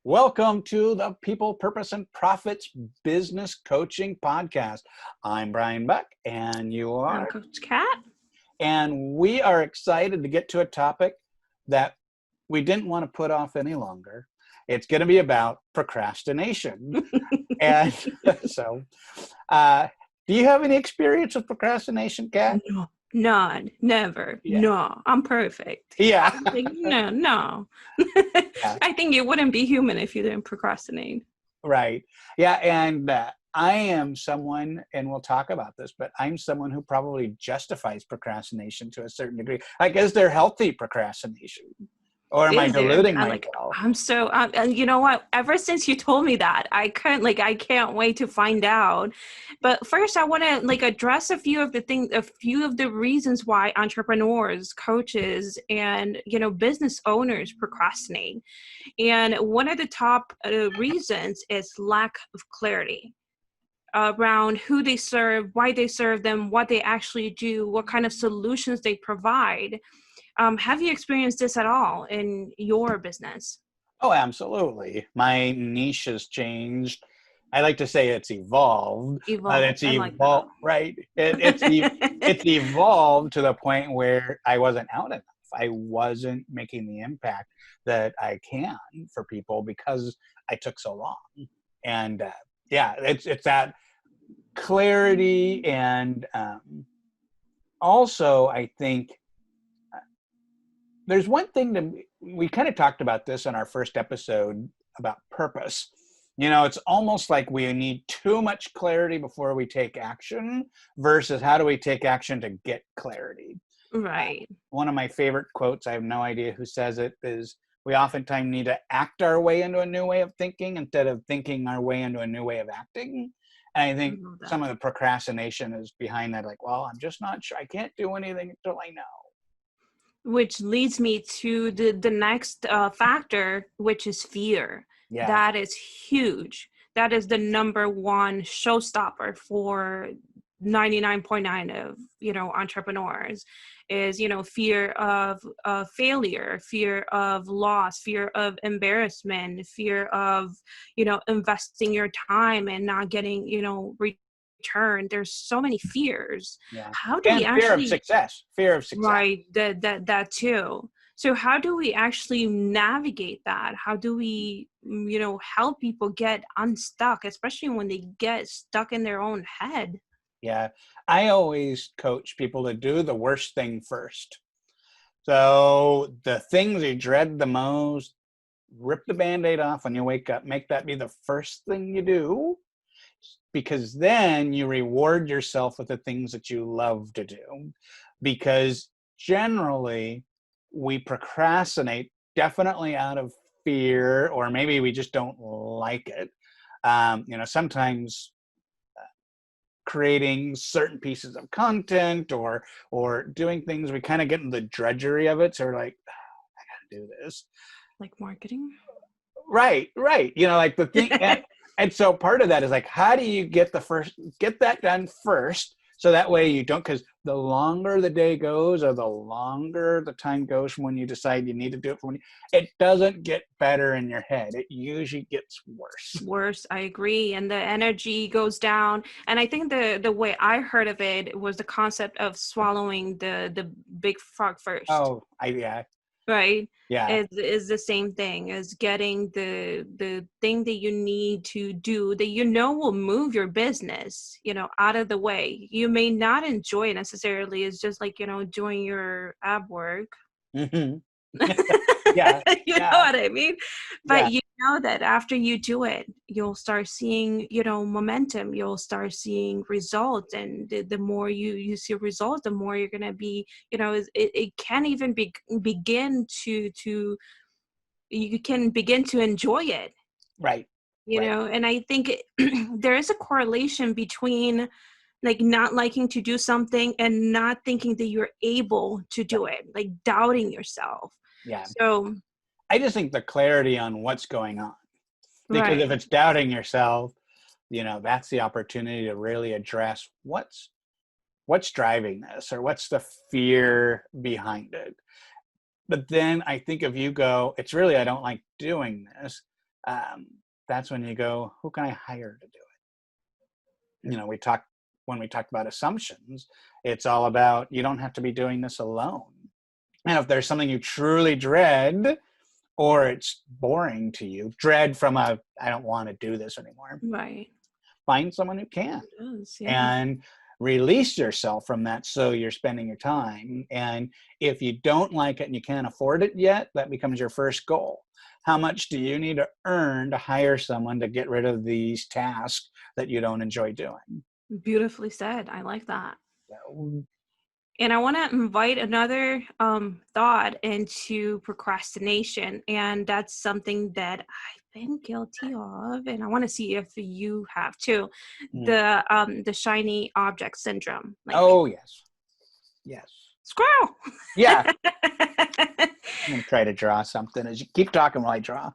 Welcome to the People, Purpose, and Profits Business Coaching Podcast. I'm Brian Buck, and you are? I'm Coach Kat. And we are excited to get to a topic that we didn't want to put off any longer. It's going to be about procrastination. And so, do you have any experience with procrastination, Kat? No, none, never. Yeah. No, I'm perfect. Yeah. No. Yeah. I think you wouldn't be human if you didn't procrastinate. Right. Yeah. And I am someone, and we'll talk about this, but I'm someone who probably justifies procrastination to a certain degree. Like, is there healthy procrastination? Or am I deluding myself? And you know what? Ever since you told me that, I can't wait to find out. But first, I want to address a few of the reasons why entrepreneurs, coaches, and business owners procrastinate. And one of the top reasons is lack of clarity around who they serve, why they serve them, what they actually do, what kind of solutions they provide. Have you experienced this at all in your business? Oh, absolutely. My niche has changed. I like to say it's evolved. It's evolved, right? It's evolved to the point where I wasn't out enough. I wasn't making the impact that I can for people because I took so long. And it's that clarity, and also I think there's one thing that we kind of talked about this in our first episode about purpose. It's almost like we need too much clarity before we take action versus how do we take action to get clarity. Right. One of my favorite quotes, I have no idea who says it, is we oftentimes need to act our way into a new way of thinking instead of thinking our way into a new way of acting. And I think some of the procrastination is behind that, like, well, I'm just not sure. I can't do anything until I know. Which leads me to the next factor, which is fear. Yeah. That is huge. That is the number one showstopper for 99.9 of entrepreneurs is fear of failure, fear of loss, fear of embarrassment, fear of investing your time and not getting return. There's so many fears. Yeah. How do we actually fear of success, right? That too. So how do we actually navigate that? How do we help people get unstuck, especially when they get stuck in their own head? Yeah, I always coach people to do the worst thing first. So the things you dread the most, rip the Band-Aid off when you wake up, make that be the first thing you do, because then you reward yourself with the things that you love to do. Because generally we procrastinate definitely out of fear, or maybe we just don't like it. Sometimes creating certain pieces of content or doing things, we kind of get in the drudgery of it. So we're like, I gotta do this. Like marketing? Right. Like the thing. And so part of that is like, how do you get that done first? So that way you don't, because the longer the day goes or the longer the time goes from when you decide you need to do it, it doesn't get better in your head. It usually gets worse. I agree. And the energy goes down. And I think the way I heard of it was the concept of swallowing the big frog first. Oh, yeah. Right? Yeah. Is the same thing as getting the thing that you need to do that will move your business, out of the way. You may not enjoy it necessarily. It's just like, doing your ab work. Mm-hmm. Yeah. You know what I mean? But you know that after you do it, you'll start seeing, momentum. You'll start seeing results. And the more you see results, the more you're going to be, it can't even begin to you can begin to enjoy it. Right. And I think there is a correlation between like not liking to do something and not thinking that you're able to do it, like doubting yourself. Yeah. So I just think the clarity on what's going on, because if it's doubting yourself, that's the opportunity to really address what's driving this, or what's the fear behind it. But then I think if you go, it's really, I don't like doing this. Um, that's when you go, who can I hire to do it? When we talked about assumptions, it's all about, you don't have to be doing this alone. And if there's something you truly dread, or it's boring to you, dread from I don't want to do this anymore, Right. find someone who can, It does, yeah. and release yourself from that, so you're spending your time. And if you don't like it and you can't afford it yet, that becomes your first goal. How much do you need to earn to hire someone to get rid of these tasks that you don't enjoy doing? Beautifully said. I like that. So, And I want to invite another thought into procrastination. And that's something that I've been guilty of. And I want to see if you have too. The shiny object syndrome. Like, oh yes, squirrel. yeah. I'm gonna try to draw something as you keep talking while I draw.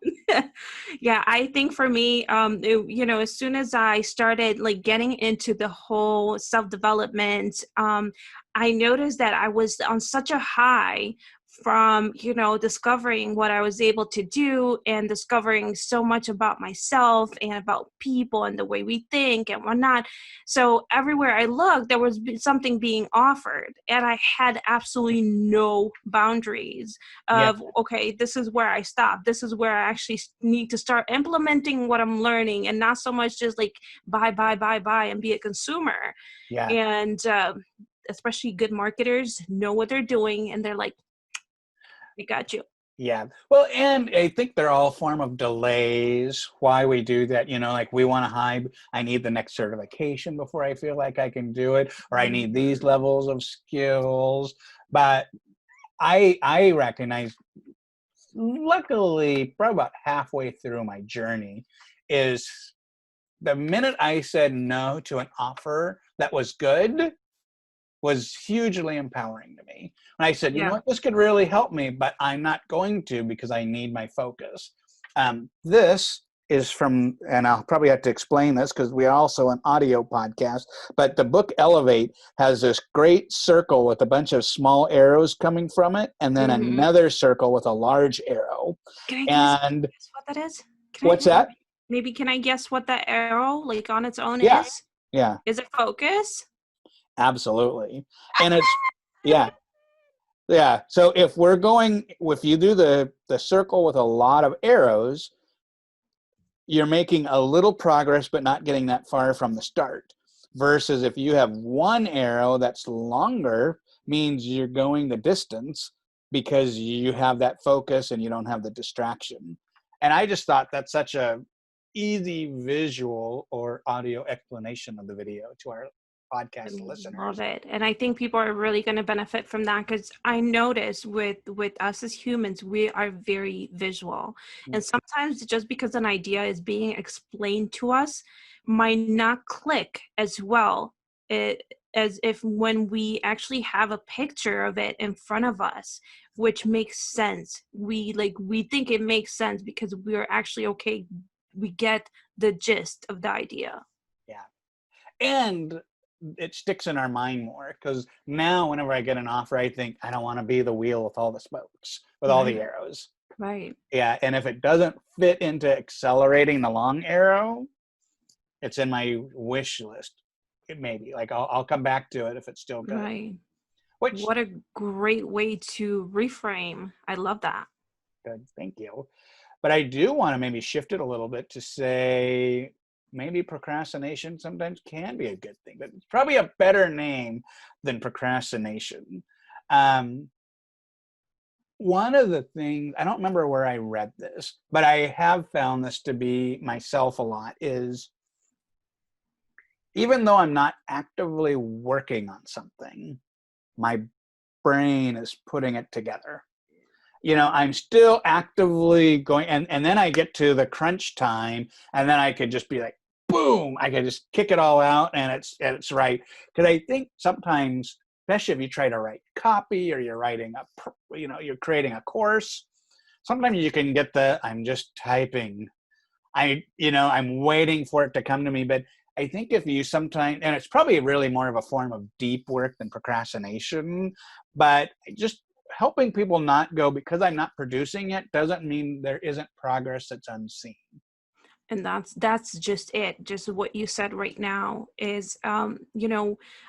Yeah, I think for me, as soon as I started like getting into the whole self-development, I noticed that I was on such a high from, discovering what I was able to do and discovering so much about myself and about people and the way we think and whatnot. So everywhere I looked, there was something being offered, and I had absolutely no boundaries Yeah, of, okay, this is where I stop. This is where I actually need to start implementing what I'm learning, and not so much just like buy, and be a consumer. yeah, And especially good marketers know what they're doing, and they're like, we got you. yeah. Well, and I think they're all form of delays. Why we do that, like we want to hide. I need the next certification before I feel like I can do it, or I need these levels of skills. But I recognize, luckily, probably about halfway through my journey, is the minute I said no to an offer that was good, was hugely empowering to me. And I said, you know Yeah. what, this could really help me, but I'm not going to, because I need my focus. This is from, and I'll probably have to explain this because we are also an audio podcast, but the book Elevate has this great circle with a bunch of small arrows coming from it, and then Mhm. another circle with a large arrow. Can I And guess what that is? what's that? Maybe can I guess what that arrow like on its own Yeah, is? yeah, Is it focus? absolutely. And it's, yeah. Yeah. So if you do the circle with a lot of arrows, you're making a little progress, but not getting that far from the start. Versus if you have one arrow that's longer, means you're going the distance because you have that focus and you don't have the distraction. And I just thought that's such a easy visual or audio explanation of the video to our I podcast listeners. love it. And I think people are really going to benefit from that, because I notice with us as humans, we are very visual. And sometimes just because an idea is being explained to us might not click as well as if when we actually have a picture of it in front of us, which makes sense. We think it makes sense because we're actually okay. We get the gist of the idea. Yeah. And it sticks in our mind more, because now whenever I get an offer, I think, I don't want to be the wheel with all the spokes, with all Right. the arrows. Right. Yeah. And if it doesn't fit into accelerating the long arrow, it's in my wish list. It may be like, I'll come back to it if it's still good. Right. Which, What a great way to reframe. I love that. good, thank you. But I do want to maybe shift it a little bit to say, maybe procrastination sometimes can be a good thing, but it's probably a better name than procrastination. Um, One of the things, I don't remember where I read this, but I have found this to be myself a lot, is even though I'm not actively working on something, my brain is putting it together. I'm still actively going, and then I get to the crunch time, and then I could just be like, boom, I could just kick it all out, and it's right. Because I think sometimes, especially if you try to write copy, or you're writing you're creating a course, sometimes you can get I'm just typing I'm waiting for it to come to me. But I think if you sometimes, and it's probably really more of a form of deep work than procrastination, but just helping people not go, because I'm not producing it doesn't mean there isn't progress that's unseen. And that's just it. Just what you said right now is, I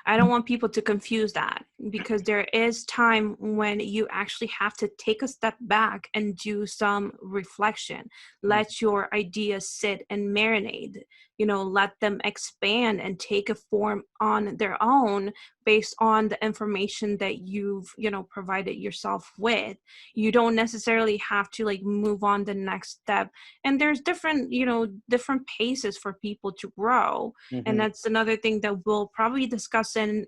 don't want people to confuse that, because there is time when you actually have to take a step back and do some reflection. Let your ideas sit and marinate, let them expand and take a form on their own based on the information that you've, provided yourself with. You don't necessarily have to like move on the next step. And there's different paces for people to grow. And Mm-hmm. that's another thing that we'll probably discuss in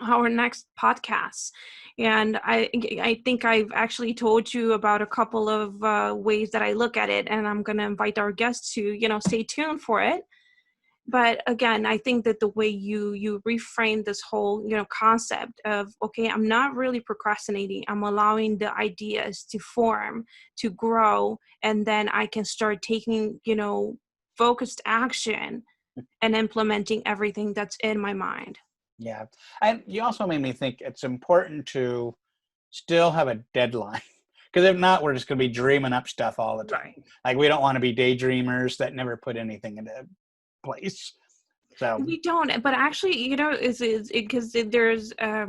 our next podcast. And I think I've actually told you about a couple of ways that I look at it, and I'm going to invite our guests to stay tuned for it. But again, I think that the way you reframe this whole concept of, okay, I'm not really procrastinating, I'm allowing the ideas to form, to grow, and then I can start taking focused action and implementing everything that's in my mind. Yeah. And you also made me think it's important to still have a deadline. Because if not, we're just going to be dreaming up stuff all the time. Right. Like, we don't want to be daydreamers that never put anything into place. So, We don't, but actually, is because there's a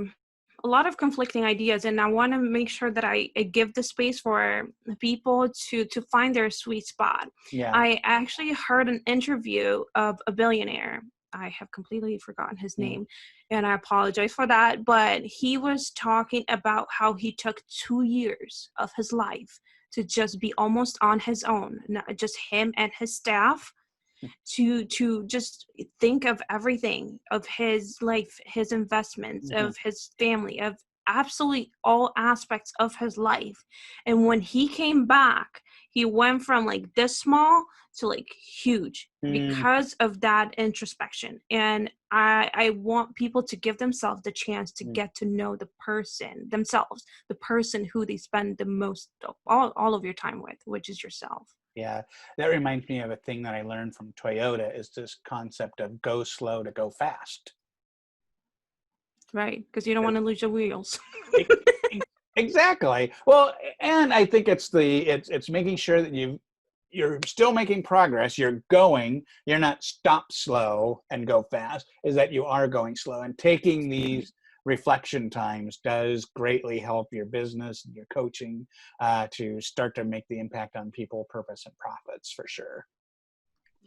lot of conflicting ideas, and I want to make sure that I give the space for people to find their sweet spot. yeah. I actually heard an interview of a billionaire. I have completely forgotten his Mm. name, and I apologize for that. But he was talking about how he took 2 years of his life to just be almost on his own, not just him and his staff, to just think of everything, of his life, his investments, Mhm. of his family, of absolutely all aspects of his life. And when he came back, he went from like this small to like huge Mm, because of that introspection. And I want people to give themselves the chance to mm. get to know the person themselves, the person who they spend the most of all of your time with, which is yourself. Yeah, that reminds me of a thing that I learned from Toyota, is this concept of go slow to go fast. Right, because you don't want to lose your wheels. E- Exactly. Well, and I think it's making sure that you're still making progress. You're going. You're not stop slow and go fast. Is that you are going slow, and taking Right. these reflection times does greatly help your business and your coaching to start to make the impact on people, purpose, and profits for sure.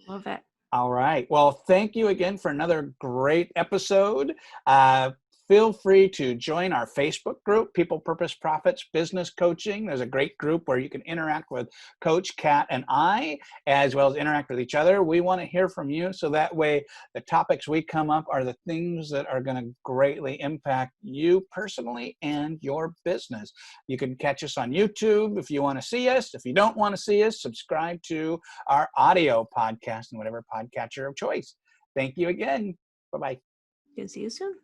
Love it. All right. Well, thank you again for another great episode. Uh, Feel free to join our Facebook group, People, Purpose, Profits, Business Coaching. There's a great group where you can interact with Coach, Kat, and I, as well as interact with each other. We want to hear from you, so that way the topics we come up are the things that are going to greatly impact you personally and your business. You can catch us on YouTube if you want to see us. If you don't want to see us, subscribe to our audio podcast and whatever podcatcher of choice. Thank you again. Bye-bye. See you soon.